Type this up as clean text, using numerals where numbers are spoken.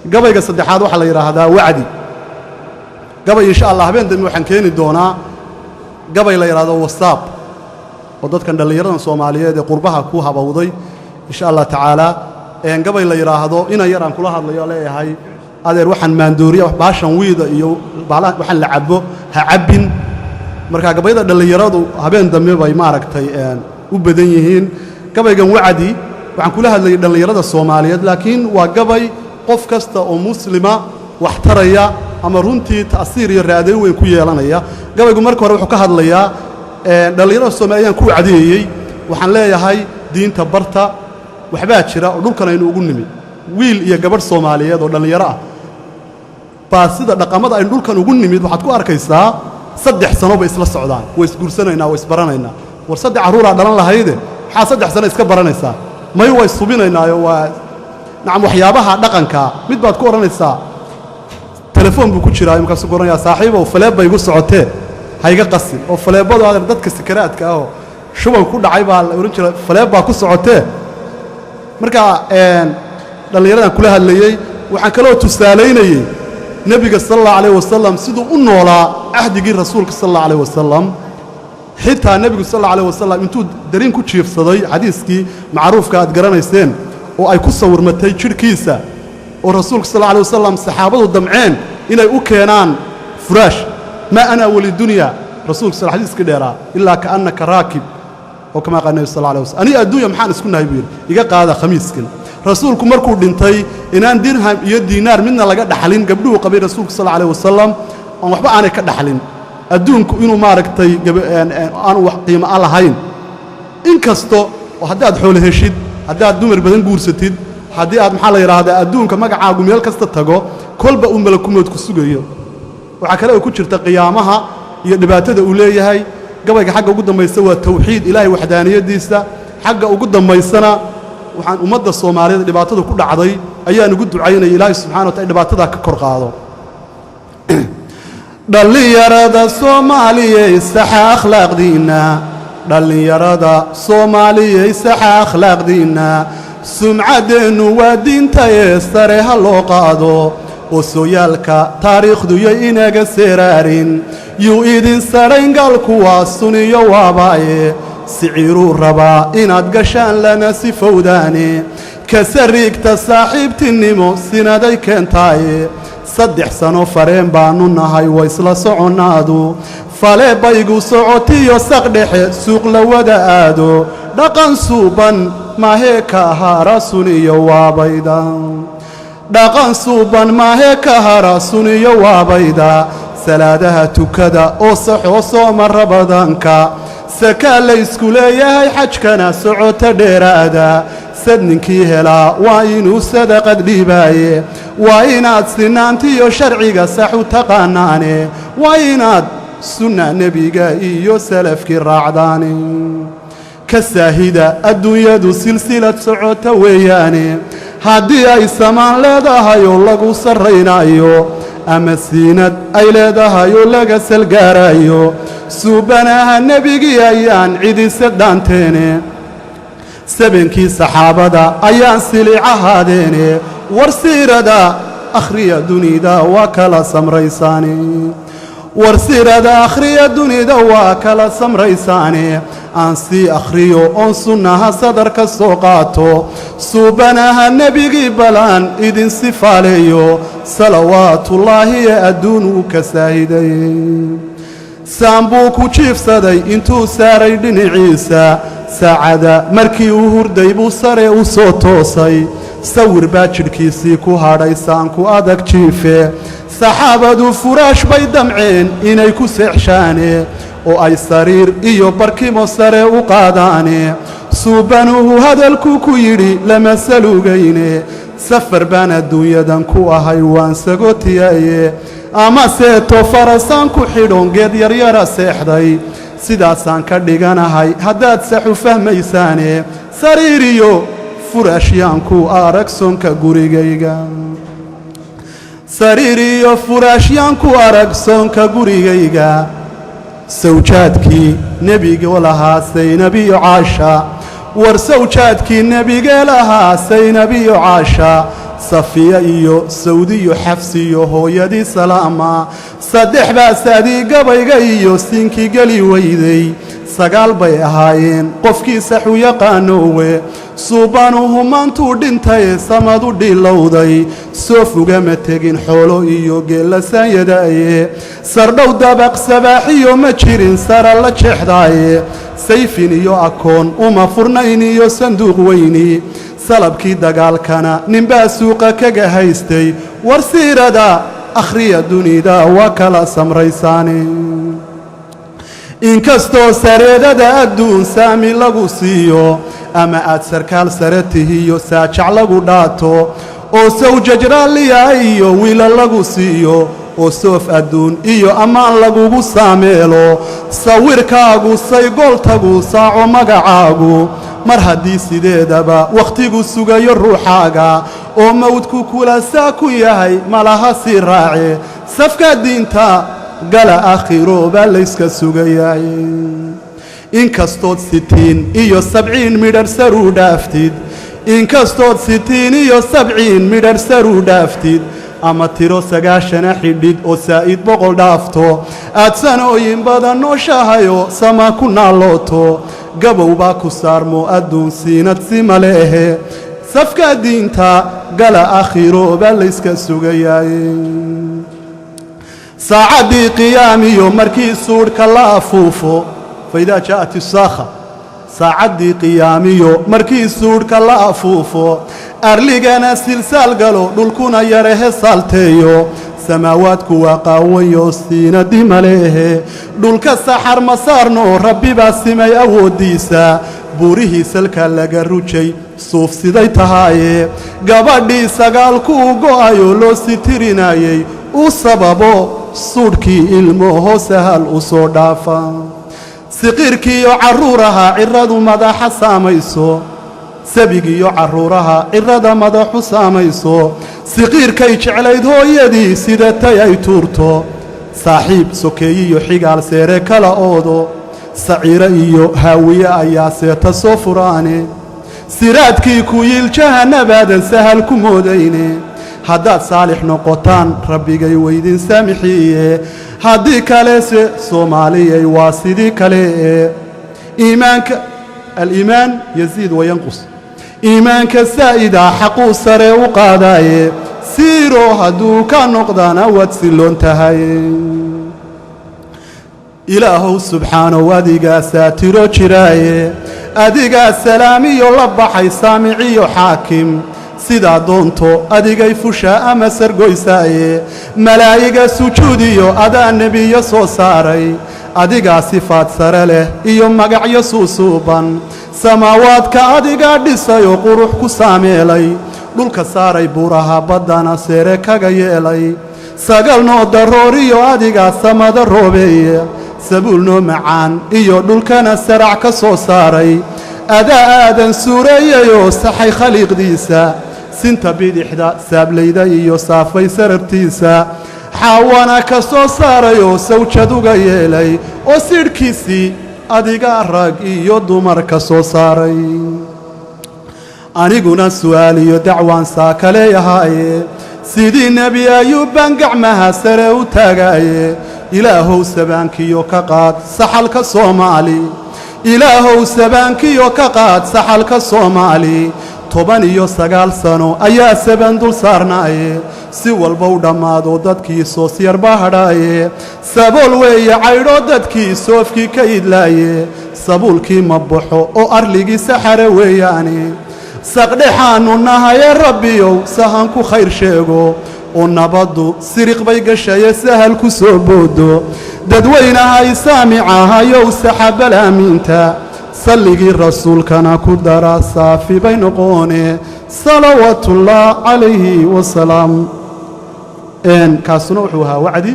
قبل قصد حاد وحلا يرى هذا وعدي قبل إن شاء الله بين دم وحنكين الدونا قبل لا يرى هذا وصاب وضد كان اللي يرى الصومالية دي قربها كوها بوضي إن شاء الله تعالى إن قبل لا يرى هذا إن يرى كلها اللي يلا هاي هذا روحا ماندورية باشن ويدا يو بعلا وحن لعبه هعبين مركا قبل اللي يرى هبين دم باي ماركتي وبدنيهين قبل كان وعدي وعن كلها اللي يرى الصومالية لكن وقبل قف كسته ومسلمة واحتريا أما رنتي تأثير الرادي وين كويه لنا قبل يقول مركو روحه كهذليا دليل الصوماليين كو عديي وحن لا هاي دين تبرتا وحبات شراء ودول كانوا يقولون نمي ويل يا قبر الصوماليين دول يراه بس إذا نقامات إن دول كانوا يقولون نمي وحتكو أركيسا صدق سنة بإسلا السعودان ويسقول سنة هنا ويسبرنا هنا وصدق عرورة على الله هيدا حصدق سنة إسكبرنا إسا ما هو يصوبنا هنا يو نعم وحيابها دقنكا مد بعد كورنا إسا تلفون بكتشرا يمكن سكورنا يا صاحبه وفلاب بيقول سعوته هيجا قصي وفلاب بعض هذا ردت كسكرات كأو شو بنقول عيبة ورنشر فلاب بيقول سعوته مركا اللي يرانا كلها اللي وحكلوا تساليني نبي صلى الله عليه وسلم سيدو إنه ولا عهد جير رسولك صلى الله عليه وسلم حتى النبي صلى الله عليه وسلم أنتوا دارين كتشيف صدي حديثك معروف كاد قرنا يسين وأي كسر متى شركيسة ورسولك صلى الله عليه وسلم صحابته الدمعين إلى أوكينان فراش ما أنا ولي الدنيا رسولك صلى الله عليه وسلم كديرا إلا كأنك راكب وكما قال النبي صلى الله عليه وسلم أنا الدنيا محان سكنها يبين يقع هذا خميس كن رسولكم مركو دنتي إن أن دينها دينار منا لقى دحلين قبله قبل رسولك صلى الله عليه وسلم وحبا أنا كدحلين الدونك إنه ماركتي أنا وقيمة على هين إن كستو وحداد حوله شيد حداد دمر بدن جورستيد حداد محل يراهدا الدونك ما قاعد ميل كست تجو كل بقوم ملكم يتكسجيه وعكلا يكون قيامها يدباتة أولية هاي قبل حاجة قدام ما يسوى التوحيد إلهي وحدانية ديسة حاجة قدام ما يسنا وحن أمد الصومالية دباتة كل عضي أيان قد عين إلهي سبحانه وتعالى دباتة ككرقاضو دلي يراد الصومالية يستحى أخلاق دينا دلي يراد الصومالية يستحى أخلاق دينا سمعة دين ودين تيستريها اللوقادو وسويالك تاريخ دو ييناق سيرارين يو إيدين سارين قالكوا السنية واباي سعيرو الربا إناد قشان لنا سفوداني كسريك تساحب تنمو سنادي كنتاي صدح سنو فرين بانو نهاي ويسلا سعونادو فالي بايقو سعوتي يساقدح سوق لودا آدو دقان سوبان ما هيك هارسوني وابايدا دقان سوبان ما هيك هارسوني وابايدا سلادها تكدا أوصح وصوم الربضانكا سكا ليسكو ليهي حجكنا سعوت ديرادا سدنكي هلا واينو صدقت ليباي واينات سنانتي شرعيقا سحو تقاناني واينات سنة نبيقا إيو سلفكي الرعداني كالساهدة الدنيا دو سلسلة سعوت وياني هادي أي سمان لدها يولغو سرينايو أما السيند أي لدها يولغ سلقارايو سوبناها النبيقي أيان عيدي سدانتيني سبنكي صحابة أيان سليعها ديني ورسيردا أخري دنيدا وكلا سمريساني ورسيردا أخري دنيدا وكلا سمريساني أنسي أخريو أنسنها صدرك السوقاتو سوبناها النبي بلان إذن سفاليو صلوات الله يأدون كسايدين سامبوكو تشيف صدي انتو ساري دين عيسى سعادة مركي وهردي بو ساري وصوتوسي سور باجركيسي كو هاريسان كو أدك تشيفي صحابة فراش بيدمعين إنيكو سعشاني oo ay sariir iyo barkimo sare u qaadaane suubanuhu hadalku ku yiri lama salugayne safar baan adduunyadan ku ahay waan sagootiyaye ama seeto farasan ku xidhoon geed yar yar seexday sidaasaan ka dhiganahay haddaad sax u fahmaysaane sariiriyo furaashyaanku aragsoonka gurigayga sariiriyo furaashyaanku aragsoonka gurigayga سوجاتكي نبي ولها سينبي عاشا ورسوجاتكي نبي لها سينبي عاشا safiya iyo sawdi iyo xafsi iyo hooyadii salaama saddex baa saadii gabayga iyo siinkii geli weyday sagaal bay ahaayeen qofkii sax u yaqaanowe suubanuhu maantuu dhintay samadu dhilowday soo fugama tegin xoolo iyo geella saanyadaaye sardhow dabaq sabaaxiyo ma jirin sara la jeexdaaye sayfin iyo akoon uma furnayn iyo sanduuq weyni salabkii dagaalkana ninbaa suuqa kaga haystay war siirada akhriya dunida waa kala samraysaane inkastoo sareedada adduun saami lagu siiyo ama aad sarkaal sare tihiyo saajac lagu dhaato oo sawjaj raalliya iyo wiila lagu siiyo oo soof adduun iyo ammaan lagugu saameelo sawirkaagu saygooltagu saaco magacaagu mar haddii sideedaba wakhtigu sugayo ruuxaaga oo mawdku kula saa ku yahay malaha sii raace safka diinta gala aakhiro baa layska sugayaay inkastood 60 iyo 70 midhar saruu dhaaftid inkastood 60 iyo 70 midhar saruu dhaaftid ama tiro 90 xidhid oo saa'id boqol dhaafto aad sanooyin badan nooshahayo sama ku naalooto gabow baa ku saarmo adduun siinad si maleehe safka diinta gala aakhiro baa layska sugayaay saacadii qiyaamiyo markii suudhka la afuufo faidaa jaa'at isaakha saacadii qiyaamiyo markii suudhka la afuufo arligana silsaal galo dhulkuna yarehe saalteeyo samaawaadku waa qaawanyo siinadii maleehe dhulka saxar ma saarno rabbi baa simay awooddiisa buurihii salka laga rujay suuf siday tahaaye gabadhii sagaalkuu go'ayo loo sitirinayay u sababo suudhkii ilmoho sahal u soo dhaafa siqirkiiyo carruuraha cirradu madaxa saamayso sabigiiyo carruuraha cirrada madaxu saamayso siqiirkay jeclayd hooyadii sidatay ay tuurto saaxiib sokeeyiyo xigaal seere kala oodo saciiro iyo haawiye ayaa seeta soo furaane siraadkii ku yiil jahannabaadan sahal ku moodayne haddaad saalix noqotaan rabbigay weydin saamixiye haddii kalese soomaaliyay waa sidii kale ee iimaanka aliimaan yaziid wayanqus iimaanka saa'idaa xaquu sare u qaadaaye siiro hadduu ka noqdana waad silloon tahay ilaahow subxaanow adigaasaa tiro jiraaye adigaa salaamiyo la baxay saamiciyo xaakim sidaa doonto adigay fushaa ama sargoysaaye malaa'iga sujuudiyo adaa nebiyo soo saaray adigaa sifaad sare leh iyo magacyo suusuuban samaawaadka adigaa dhisayoo qurux ku saameelay dhulka saaray buuraha baddana seere kaga yeelay sagalnoo darooriyo adigaa samada roobeeye sabuulnoo macaan iyo dhulkana sarac ka soo saaray adaa aadan suureeyayoo saxay khaliiqdiisa sinta bidixda saablayda iyo saafay sarartiisa xaawana ka soo saarayoo sawjad uga yeelay oo sidhkiisii adigaa rag iyo dumar ka soo saaray aniguna su'aaliyo dacwaan saa ka leeyahaaye sidii nebi ayuubbaan gacmaha sare u taagaaye ilaahow sabaankiyo ka qaad saxalka soomaali ilaahow sabaankiyo ka qaad saxalka soomaali 19 sano ayaa saban dul saarnaaye si walba u dhammaado dadkii soos yarbaa hadhaaye sabool weeye caydhoo dadkii soofkii ka idlaaye sabuulkii ma baxo oo arligii saxare weeyaane saqdhexaannu nahaye rabbiyow sahan ku khayr sheego oo nabaddu siriq bay gashaye sahal ku soo boodo dadweynahay saamicahayow saxabal aamiinta salligii rasuulkana ku dara saafi bay noqoone salawaatullaah calayhi wasalaam kaasuna wuxuu ahaa wacdi